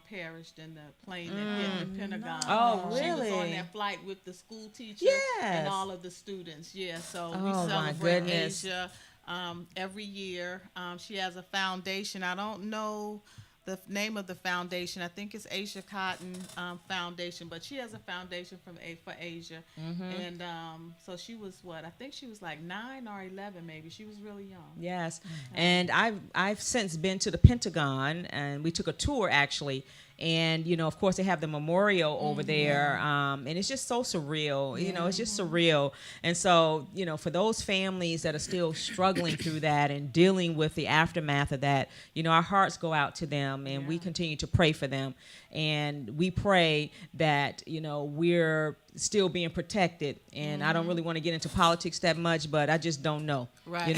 perished in the plane that hit the Pentagon. Oh, really? She was on that flight with the school teacher and all of the students. Yeah, so we celebrate Asia every year. She has a foundation. I don't know the name of the foundation. I think it's Asia Cotton Foundation, but she has a foundation for Asia. And so she was I think she was like 9 or 11 maybe. She was really young. Yes. And I've since been to the Pentagon, and we took a tour actually. And, of course, they have the memorial over there. And it's just so surreal. It's just surreal. And so, for those families that are still struggling through that and dealing with the aftermath of that, our hearts go out to them, and we continue to pray for them. And we pray that, we're still being protected. And I don't really want to get into politics that much, but I just don't know. Right.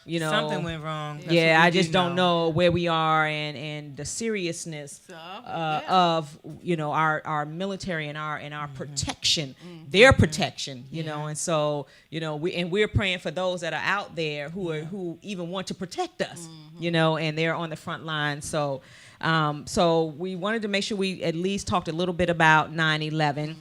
Something went wrong. I just don't know where we are and the seriousness of our military and our protection, their protection, and so we're praying for those that are out there who even want to protect us, and they're on the front line. So we wanted to make sure we at least talked a little bit about 9/11.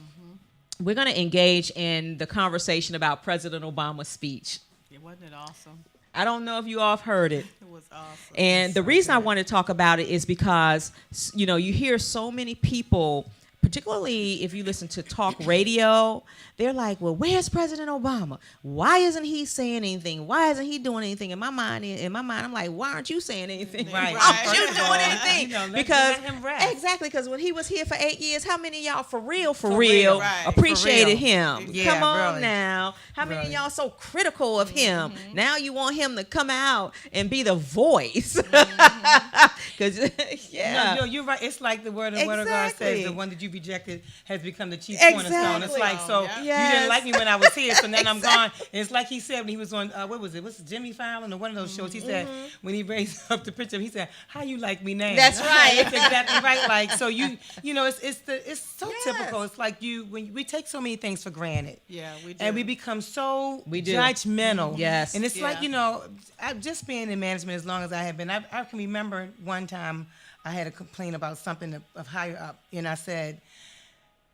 We're going to engage in the conversation about President Obama's speech. Wasn't it awesome? I don't know if you all have heard it. It was awesome. And the reason I want to talk about it is because, you hear so many people, particularly if you listen to talk radio, they're like, well, where's President Obama? Why isn't he saying anything? Why isn't he doing anything? In my mind, I'm like, why aren't you saying anything? Right. Why aren't you doing anything? Let him rest. Exactly, because when he was here for 8 years, how many of y'all for real right. appreciated For real. him? Yeah, Come on really. now. How many of Really. y'all so critical of him? Now you want him to come out and be the voice. Because, No, you're right. It's like the word of God says, Exactly. the one that you you've rejected has become the chief Exactly. cornerstone. It's like, so Yeah. you Yes. didn't like me when I was here, so then I'm gone. And it's like he said when he was on, what was it? What's Jimmy Fallon or one of those shows? He said, when he raised up the picture, he said, "How you like me now?" That's right. That's exactly right. Like, so you know, it's so typical. It's like when we take so many things for granted. Yeah, we do. And we become so We do. judgmental. Yes. And it's like, Yeah. you know, just being in management as long as I have been, I can remember one time I had a complaint about something of higher up. And I said,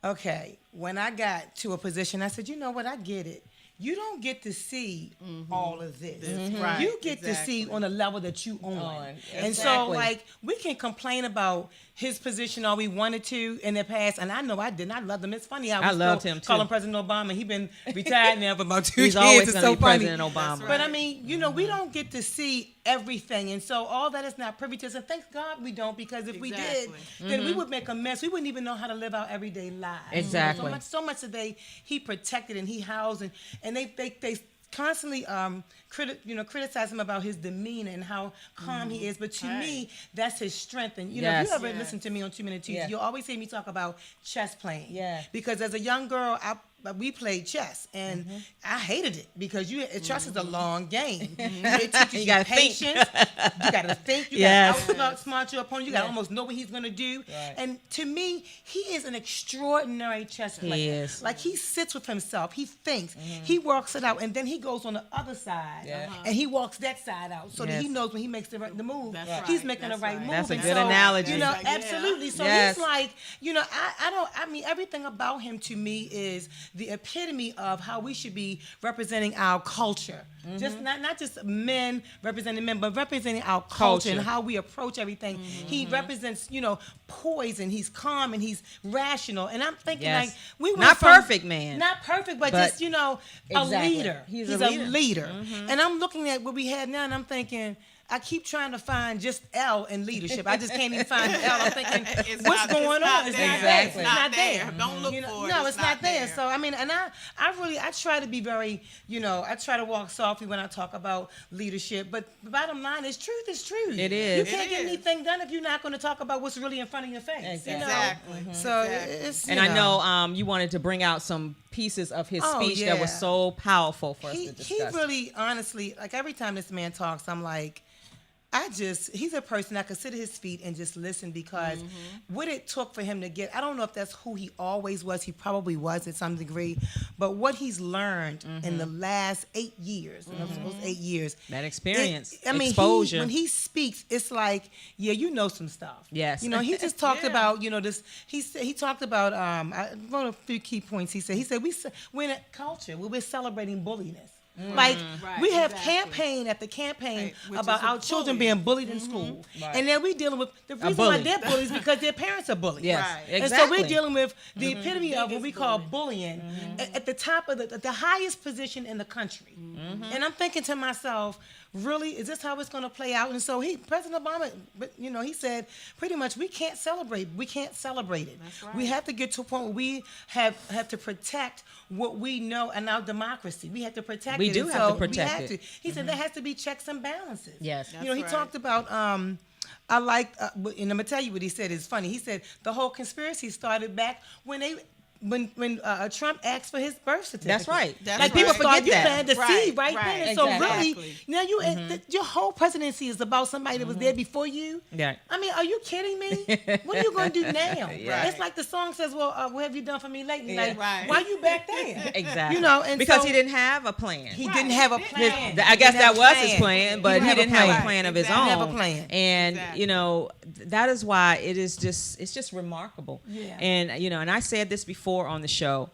okay, when I got to a position, I said, you know what, I get it. You don't get to see all of this. Right, You get to see exactly. on the level that you on. On, And so, exactly. like, we can complain about his position all we wanted to in the past, and I know I didn't. I loved him. It's funny. I loved still him, too. call him President Obama. He's been retired now for about 2 He's years. always It's going to so be funny. President Obama. That's But I mean, you know, we don't get to see everything, and so all that is not privy to us. And thank God we don't, because if we did, Exactly. then we would make a mess. We wouldn't even know how to live our everyday lives. Exactly. So much today he protected and he housed, and they constantly criticize him about his demeanor and how calm he is. But to me, that's his strength. And you know, if Yes. you ever listen to me on 2 Minute Tuesday, Yeah. you'll always hear me talk about chess playing. Yeah. Because as a young girl, we played chess, and I hated it because chess is a long game. It teaches You you gotta think. patience. You got to think. You Yes. got to outsmart your opponent. You got to almost know what he's going to do. Right. And to me, he is an extraordinary chess player. is. Like, he sits with himself. He thinks. He works it out, and then he goes on the other side, Yeah. and he walks that side out so that Yes. he knows when he makes the move, That's right. he's making That's the right right. move. That's a And good so, analogy. You know, Like, yeah. absolutely. So Yes. he's like, you know, I mean, everything about him to me is the epitome of how we should be representing our culture. Just not just men representing men, but representing our culture and Culture. how we approach everything. He represents, you know, poise, and he's calm and he's rational. And I'm thinking, Yes. like, we went Not from- perfect, man. Not perfect, but But- just, you know, Exactly. a leader. He's He's a a leader. leader. And I'm looking at what we have now, and I'm thinking, I keep trying to find just L in leadership. I just can't even find the L. I'm thinking, It's what's not- going it's not on? It's there. not Exactly. there. It's It's not not there. there. Don't look You know, for it. no, It's it's not not there. there. So I mean, and I try to be very, you know, I try to walk softly when I talk about leadership. But the bottom line is, truth is truth. It is. You can't It get is. anything done if you're not going to talk about what's really in front of your face. Exactly. You know? Exactly. So Exactly. it's, And you I know you wanted to bring out some pieces of his Oh, speech that was yeah. so powerful for us he to discuss. really, honestly, like, every time this man talks, I'm like, he's a person I could sit at his feet and just listen, because what it took for him to get, I don't know if that's who he always was. He probably was at some degree, but what he's learned in the last 8 years, those 8 years, That experience, I mean, exposure. when he speaks, it's like, yeah, you know some stuff. Yes. You know, he just talked Yeah. about, you know, this. He talked about. I wrote a few key points. He said we're in a culture where we're celebrating bulliness. Like, Right, we have exactly. campaign after campaign Right, which about is our a children bully. being bullied in school, Right. and then we dealing with the reason bully. why they're bullies because their parents are bullies. Yes, Right. And so exactly. we're dealing with the epitome of what we Biggest call bully. bullying at the top of the highest position in the country. And I'm thinking to myself, really, is this how it's going to play out? And so President Obama, you know, he said pretty much we can't celebrate. We can't celebrate it. That's right. We have to get to a point where we have to protect what we know in our democracy. We have to protect We it. do And have to so protect we it. have to. He said there has to be checks and balances. Yes. You know, he That's talked about. I like, and I'm gonna tell you what he said is funny. He said the whole conspiracy started back when Trump asked for his birth certificate. That's right. That's like right. people forget You that. planted the Right, seed right right. then. And so Exactly. really, now your whole presidency is about somebody that was there before you. Yeah. I mean, are you kidding me? What are you going to do now? Yeah. It's like the song says, well, what have you done for me lately? Yeah. Like, Right. why you back there? Exactly. You know, and because so he didn't have a plan. He didn't have a plan. I guess He that didn't was have a his plan, but he have didn't have a plan. plan of his Exactly. own. Have a plan. And Exactly. you know, that is why it's just remarkable. Yeah. And you know, and I said this before on the show.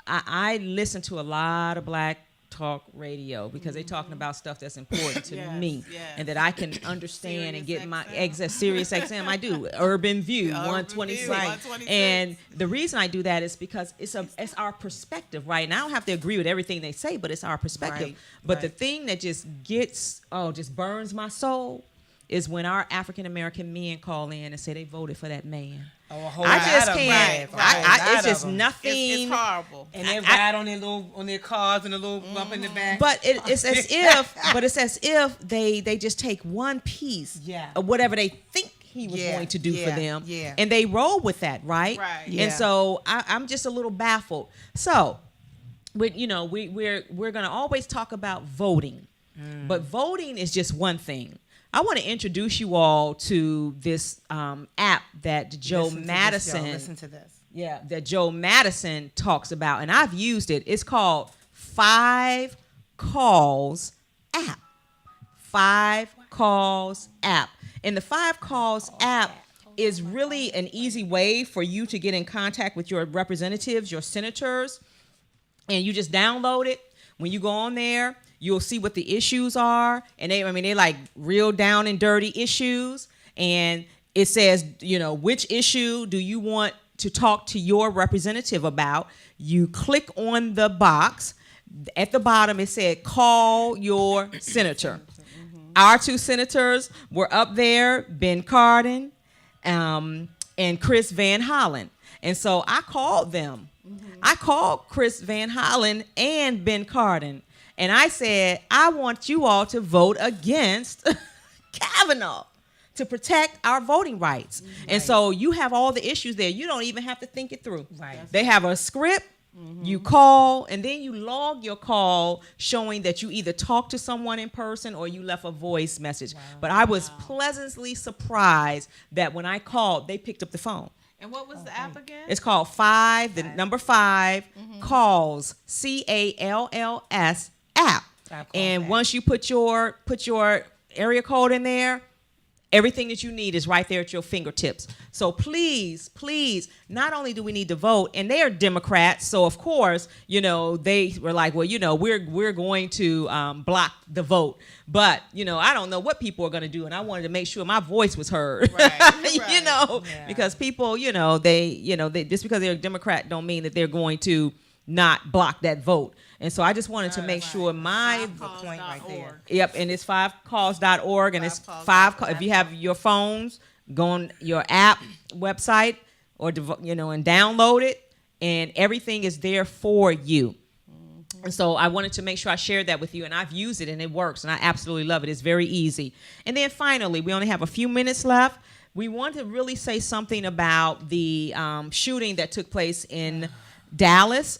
I listen to a lot of black talk radio because they're talking about stuff that's important to Yes, me yes. and that I can understand and Sirius get my XM. Sirius XM. I do Urban View Urban 126. View, 126. And the reason I do that is because it's our perspective, right? And I don't have to agree with everything they say, but it's our perspective. Right, But the right. thing that just just burns my soul is when our African American men call in and say they voted for that man. Oh, a whole I lot just of can't. them. It's just them. nothing. It's horrible. And they ride on their cars and a little bump in the back. But it's as if they just take one piece Yeah. of whatever they think he was Yeah, going to do for yeah, them. yeah. And they roll with that, right? Right. Yeah. And so I'm just a little baffled. So, we're going to always talk about voting, but voting is just one thing. I want to introduce you all to this app that Joe Listen to this, Madison. y'all. Listen to this. Yeah, that Joe Madison talks about, and I've used it. It's called 5 Calls app. 5 Calls app. And the 5 Calls app is really an easy way for you to get in contact with your representatives, your senators, and you just download it. When you go on there, you'll see what the issues are, and they're like real down and dirty issues, and it says, which issue do you want to talk to your representative about? You click on the box. At the bottom, it said, call your senator. Our 2 senators were up there, Ben Cardin and Chris Van Hollen. And so I called them. I called Chris Van Hollen and Ben Cardin. And I said, I want you all to vote against Kavanaugh to protect our voting rights. And so you have all the issues there. You don't even have to think it through. Right. They have a script. You call, and then you log your call showing that you either talked to someone in person or you left a voice message. But I was pleasantly surprised that when I called, they picked up the phone. And what was the app again? It's called 5, the number 5, Calls, CALLS app. And once you put your area code in there, everything that you need is right there at your fingertips. So please, not only do we need to vote, and they are Democrats, so of course, they were like, well, we're going to block the vote. But, I don't know what people are going to do, and I wanted to make sure my voice was heard. Right. Because people, they just because they're a Democrat don't mean that they're going to not block that vote. And so I just wanted to make sure my point right there. Yep, and it's 5calls.org, and it's 5 if you have your phones, go on your app website or and download it, and everything is there for you. And so I wanted to make sure I shared that with you, and I've used it, and it works, and I absolutely love it. It's very easy. And then finally, we only have a few minutes left. We want to really say something about the shooting that took place in Dallas.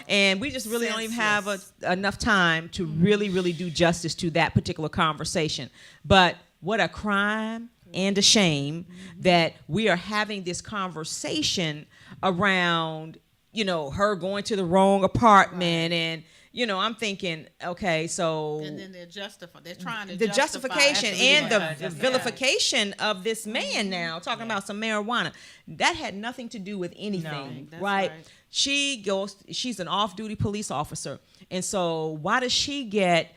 And we just really don't even have enough time to really do justice to that particular conversation. But what a crime and a shame that we are having this conversation around, her going to the wrong apartment. And, I'm thinking, okay, so. And then they're trying to the justify justification and the Yeah. vilification of this man now, talking about some marijuana. That had nothing to do with anything, that's right? right. She's an off-duty police officer. And so why does she get,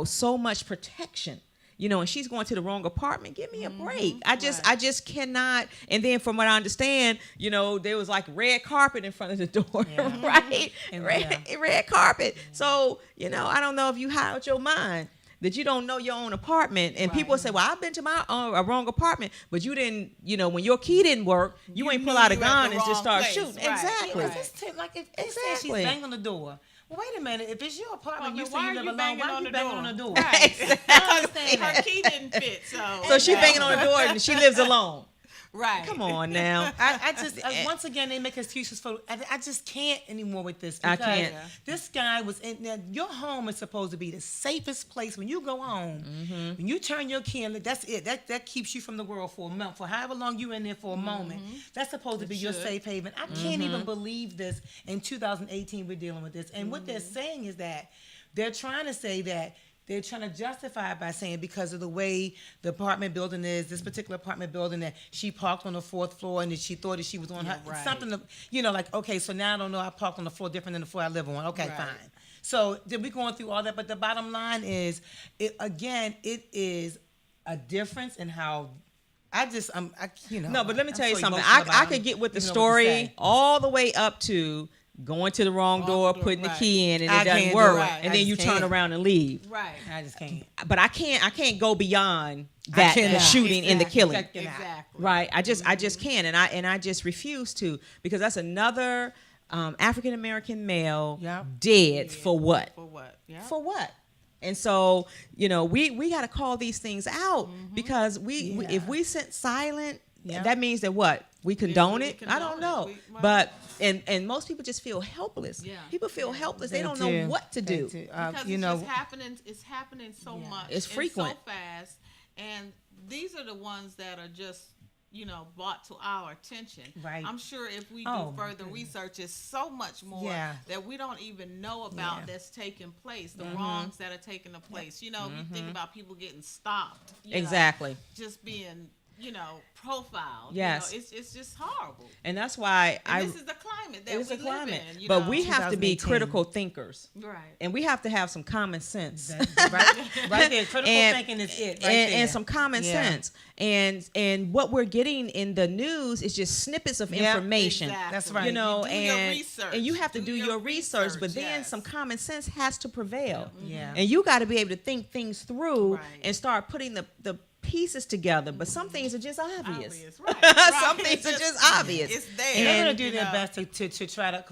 so much protection? And she's going to the wrong apartment. Give me a break. I just cannot. And then from what I understand, there was like red carpet in front of the door, right? And Red carpet. So, I don't know if you hide your mind that you don't know your own apartment. And people say, well, I've been to my wrong apartment, but you didn't, when your key didn't work, you ain't pull out a you at gun the and just wrong start place. shooting. Right. Exactly. Because it says she's banging on the door. Well, wait a minute. If it's your apartment, you say you live alone. Why are you banging on the door? Right. I understand Her that. key didn't fit, so. So she banging on the door and she lives alone. Right. Come on now. I just once again they make excuses for. I just can't anymore with this. I Because can't. This guy was in. Now, your home is supposed to be the safest place when you go home. When you turn your key in, that's it. That keeps you from the world for a month, for however long you in there for a moment. That's supposed to be your safe haven. I can't even believe this. In 2018, we're dealing with this, and what they're saying is that they're trying to say that. They're trying to justify it by saying because of the way the apartment building is, this particular apartment building, that she parked on the 4th floor and that she thought that she was on her something. Like okay, so now I don't know. I parked on the floor different than the floor I live on. Okay, fine. So did we going through all that? But the bottom line is, it is a difference in how. No, but let me tell you so something. emotional I about could it. get with the You know what to story say. all the way up to going to the wrong door, putting the key in, and I it doesn't can't do work, it. Right. and I then you just turn can't. around and leave. Right. I just can't. But I can't go beyond that, the cannot. shooting and the killing. Exactly. Right. I just can't, and I just refuse to, because that's another African American male Yep. dead for what? For what? Yeah. For what? And so, we got to call these things out because if we sit silent, that means that what? We condone it? I don't know. But and most people just feel helpless. Yeah. People feel helpless. They don't know what to do. Because it's just happening. It's happening so much. It's frequent. And so fast. And these are the ones that are just, brought to our attention. Right. I'm sure if we do further research, it's so much more that we don't even know about that's taking place, the wrongs that are taking place. You think about people getting stopped. Exactly. Just being, profiled. Yes. It's just horrible. And that's why this is the climate that we live in. But we have to be critical thinkers. Right. And we have to have some common sense. Right there. Critical thinking is it. And some common sense. And what we're getting in the news is just snippets of information. Exactly. That's right. Do your research. And you have to do your research, but then some common sense has to prevail. Yeah. And you got to be able to think things through and start putting the pieces together, but some things are just obvious. Some things are just obvious. It's there. And they're going to do their best to try to,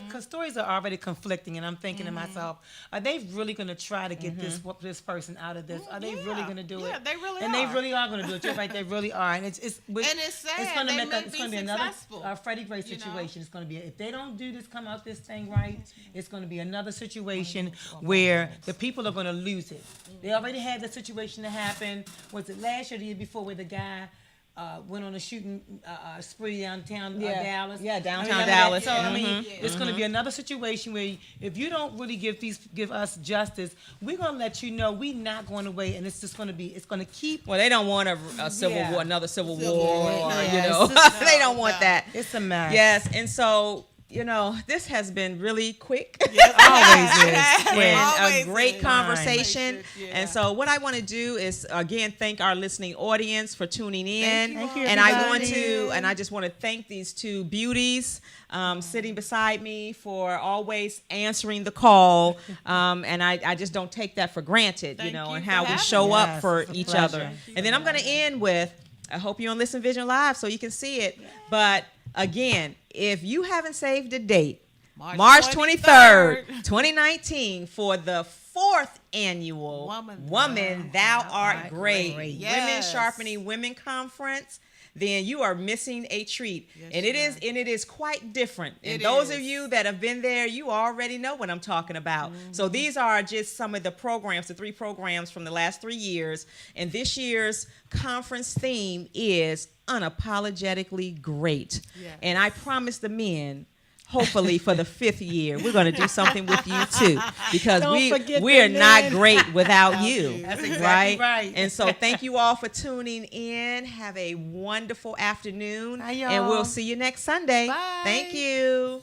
because stories are already conflicting, and I'm thinking to myself, are they really going to try to get this person out of this? Are they really going to do it? Yeah, they really and are. they really are going to do it. You're right, they really are. And it's sad. It's going to They make may it's be going to be another successful, Freddie Gray situation. It's going to be, if they don't do this, come out this thing right, it's going to be another situation where the people are going to lose it. They already had the situation that happened. Was it last year or the year before, where the guy went on a shooting spree downtown Dallas? Yeah, downtown Dallas. So I mean, it's going to be another situation where if you don't really give us justice, we're going to let you know we're not going away, and it's just going to be, it's going to keep. Well, they don't want a civil war, another civil war. Yeah, They don't want that. It's a mess. Yes, and so. This has been really quick. Always is. And a great conversation. Yeah. And so what I want to do is again thank our listening audience for tuning in. Thank you, and everybody. I just want to thank these two beauties sitting beside me for always answering the call. And I just don't take that for granted, Thank you and for how we having show me. up for It's a each pleasure. other. And then I'm going to end with, I hope you're on Listen Vision Live so you can see it. But again, if you haven't saved a date, March 23rd, 2019, for the 4th annual Woman Thou Art Great Women Sharpening Women Conference, then you are missing a treat. And it is quite different. And those of you that have been there, you already know what I'm talking about. So these are just some of the programs, the 3 programs from the last 3 years. And this year's conference theme is unapologetically great. And I promise the men, hopefully for the 5th year, we're going to do something with you too, because we are not great without you. That's exactly right. And so thank you all for tuning in. Have a wonderful afternoon. Bye, y'all. And we'll see you next Sunday. Bye. Thank you.